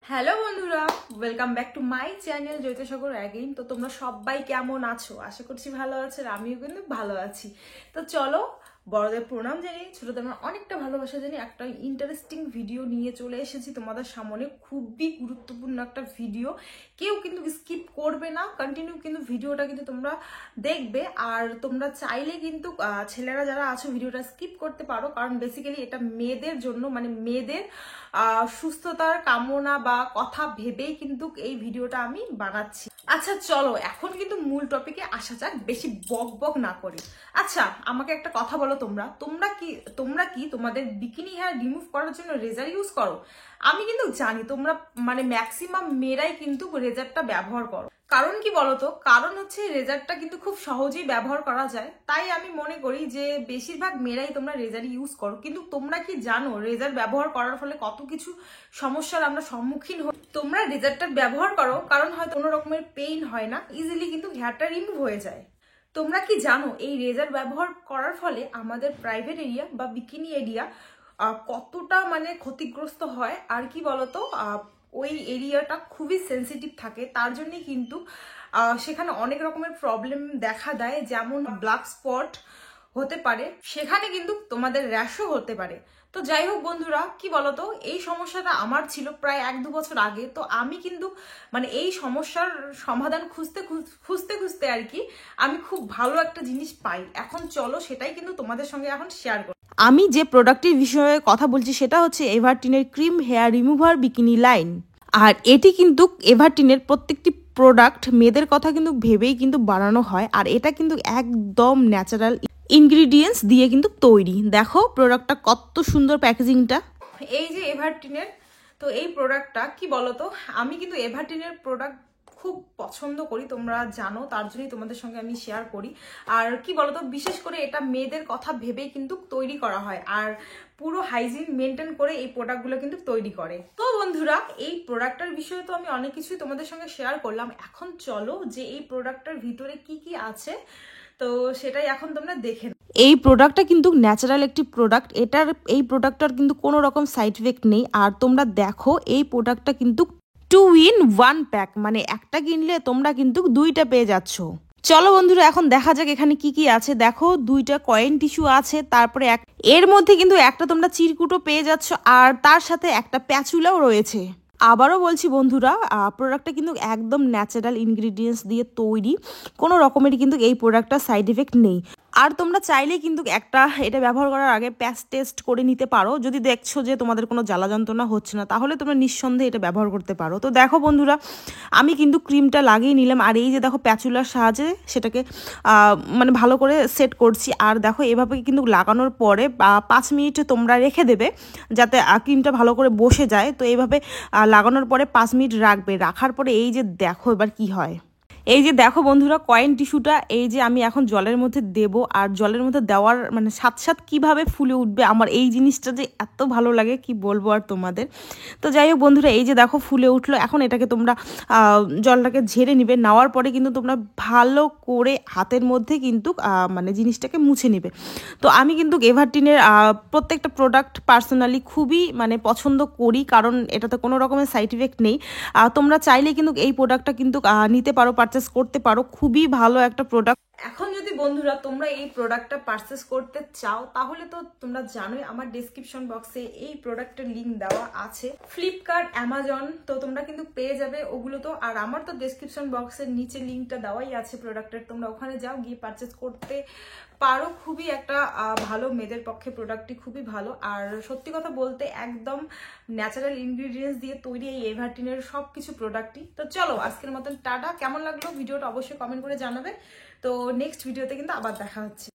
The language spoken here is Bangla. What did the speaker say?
হ্যালো বন্ধুরা, welcome back to my channel Jyotisagar again. তো তোমরা সবাই কেমন আছো? আশা করছি ভালো আছো, আর আমিও কিন্তু ভালো আছি। তো চলো, বড়দের প্রণাম জানি, ছোটদের আমার অনেকটা ভালোবাসা জানি, একটা ইন্টারেস্টিং ভিডিও নিয়ে চলে এসেছি তোমাদের সামনে। খুবই গুরুত্বপূর্ণ একটা ভিডিও, কেউ কিন্তু স্কিপ করবে না, কন্টিনিউ কিন্তু ভিডিওটা কিন্তু তোমরা দেখবে। আর তোমরা চাইলে কিন্তু ছেলেরা যারা আছো ভিডিওটা স্কিপ করতে পারো, কারণ বেসিক্যালি এটা মেয়েদের জন্য, মানে মেয়েদের সুস্থতার কামনা বা কথা ভেবেই কিন্তু এই ভিডিওটা আমি বানাচ্ছি। আচ্ছা চলো, এখন কিন্তু মূল টপিকে আসা যাক, বেশি বক বক না করি। আচ্ছা আমাকে একটা কথা বলো, তোমরা কি তোমাদের বিকিনি হেয়ার রিমুভ করার জন্য রেজার ইউজ করো? আমি কিন্তু জানি তোমরা মানে ম্যাক্সিমাম মেয়েরাই কিন্তু রেজারটা ব্যবহার করো। কারণ কি বলতো, কারণ হচ্ছে রেজারটা কিন্তু খুব সহজেই ব্যবহার করা যায়, তাই আমি মনে করি যে বেশিরভাগ মেয়েরাই তোমরা রেজার ইউজ করো। কিন্তু তোমরা কি জানো রেজার ব্যবহার করার ফলে কত কিছু সমস্যার আমরা সম্মুখীন হই? তোমরা রেজারটা ব্যবহার করো কারণ হয়তো কোনো রকমের পেইন হয় না, ইজিলি কিন্তু হেয়ারটা রিমুভ হয়ে যায়। তোমরা কি জানো এই রেজার ব্যবহার করার ফলে আমাদের প্রাইভেট এরিয়া বা বিকিনি এরিয়া কতটা মানে ক্ষতিগ্রস্ত হয়? আর কি বলতো, ওই এরিয়াটা খুবই সেন্সিটিভ থাকে, তার জন্যই কিন্তু সেখানে অনেক রকমের প্রবলেম দেখা দেয়, যেমন ব্ল্যাক স্পট হতে পারে, সেখানে কিন্তু তোমাদের র্যাশও হতে পারে। তো যাই হোক বন্ধুরা, কি বলতো, এই সমস্যাটা আমার ছিল প্রায় 1-2 বছর আগে। তো আমি কিন্তু মানে এই সমস্যার সমাধান খুঁজতে খুঁজতে খুঁজতে আর কি আমি খুব ভালো একটা জিনিস পাই। এখন চলো সেটাই কিন্তু তোমাদের সঙ্গে এখন শেয়ার করি। আমি যে প্রোডাক্টের বিষয়ে কথা বলছি সেটা হচ্ছে এভারটিনের cream hair remover bikini line. আর এটি কিন্তু এভারটিনের প্রত্যেকটি প্রোডাক্ট মেয়েদের কথা কিন্তু ভেবেই কিন্তু বানানো হয়, আর এটা কিন্তু একদম ন্যাচারাল ইনগ্রিডিয়েন্টস দিয়ে কিন্তু তৈরি। দেখো প্রোডাক্টটা কত সুন্দর, প্যাকেজিংটা। এই যে এভারটিনের, তো এই প্রোডাক্টটা কি বলতো, আমি কিন্তু এভারটিনের প্রোডাক্ট খুব পছন্দ করি, তোমরা জানো, তার জন্যই তোমাদের সঙ্গে আমি শেয়ার করি। আর কি বলতো, বিশেষ করে এটা মেয়েদের কথা ভেবেই কিন্তু তৈরি করা হয়, আর পুরো হাইজিন মেনটেন করে এই প্রোডাক্টগুলো কিন্তু তৈরি করে। তো বন্ধুরা, এই প্রোডাক্টটার বিষয়ে তো আমি অনেক কিছুই তোমাদের সঙ্গে শেয়ার করলাম। এখন চলো যে এই প্রোডাক্টটার ভিতরে কি কি আছে, তো সেটাই এখন তোমরা দেখে। এই প্রোডাক্টটা কিন্তু ন্যাচারাল একটি প্রোডাক্ট, এই প্রোডাক্টটার কিন্তু কোনো রকম সাইড ইফেক্ট নেই। আর তোমরা দেখো এই প্রোডাক্টটা কিন্তু 2 in 1 প্যাক, মানে একটা কিনলে তোমরা কিন্তু দুইটা পেয়ে যাচ্ছ। চলো বন্ধুরা, এখন দেখা যাক এখানে কি কি আছে। দেখো 2টা কয়েন টিস্যু আছে, তারপরে এর মধ্যে কিন্তু একটা তোমরা চিরকুটও পেয়ে যাচ্ছ, আর তার সাথে একটা প্যাচুলাও রয়েছে। আবারও বলছি বন্ধুরা, প্রোডাক্টটা কিন্তু একদম ন্যাচারাল ইনগ্রিডিয়েন্টস দিয়ে তৈরি, কোনো রকমের কিন্তু এই প্রোডাক্টটা সাইড ইফেক্ট নেই। আর তোমরা চাইলে কিন্তু এটা ব্যবহার করার আগে প্যাচ টেস্ট করে নিতে পারো, যদি দেখছো যে তোমাদের কোনো জ্বালা যন্ত্রণা হচ্ছে না, তাহলে তোমরা নিঃসন্দেহে এটা ব্যবহার করতে পারো। তো দেখো বন্ধুরা, আমি কিন্তু ক্রিমটা লাগিয়ে নিলাম, আর এই যে দেখো প্যাচুলার সাহায্যে সেটাকে মানে ভালো করে সেট করছি। আর দেখো এভাবে কিন্তু লাগানোর পরে 5 মিনিট তোমরা রেখে দেবে, যাতে ক্রিমটা ভালো করে বসে যায়। তো এইভাবে লাগানোর পরে 5 মিনিট রাখবে, রাখার পরে এই যে দেখো এবার কি হয়। এই যে দেখো বন্ধুরা, কয়েন টিস্যুটা এই যে আমি এখন জলের মধ্যে দেব, আর জলের মধ্যে দেওয়ার মানে সাথে কিভাবে ফুলে উঠবে, আমার এই জিনিসটা যে এত ভালো লাগে কি বলবো আর তোমাদের। তো যাই হোক বন্ধুরা, এই যে দেখো ফুলে উঠলো। এখন এটাকে তোমরা জলটাকে ঝেড়ে নিবে, নেওয়ার পরে কিন্তু তোমরা ভালো করে হাতের মধ্যে কিন্তু মানে জিনিসটাকে মুছে নিবে। তো আমি কিন্তু এভারটিনের প্রত্যেকটা প্রোডাক্ট পার্সোনালি খুবই মানে পছন্দ করি, কারণ এটাতে কোনো রকমের সাইড ইফেক্ট নেই। তোমরা চাইলে কিন্তু এই প্রোডাক্টটা কিন্তু নিতে পারো, পারচেস করতে পারো, খুবই ভালো একটা প্রোডাক্ট। এখন যদি বন্ধুরা তোমরা এই প্রোডাক্টটা পারচেস করতে চাও, তাহলে তো তোমরা জানোই আমার ডেসক্রিপশন বক্সে এই প্রোডাক্টের লিঙ্ক দেওয়া আছে। ফ্লিপকার্ট, অ্যামাজন, তো তোমরা কিন্তু পেয়ে যাবে ওগুলো। তো আর আমার তো ডেসক্রিপশন বক্সের নিচে লিঙ্কটা দেওয়াই আছে প্রোডাক্টের, তোমরা ওখানে যাও, গিয়ে পারচেস করতে পারো। খুবই একটা ভালো, মেয়েদের পক্ষে প্রোডাক্টটি খুবই ভালো। আর সত্যি কথা বলতে একদম ন্যাচারাল ইনগ্রিডিয়েন্টস দিয়ে তৈরি এই এভারটিনের সব কিছু প্রোডাক্টই। তো চলো আজকের মতন টাটা। কেমন লাগলো ভিডিওটা অবশ্যই কমেন্ট করে জানাবে। তো নেক্সট ভিডিওতে কিন্তু আবার দেখা হচ্ছে।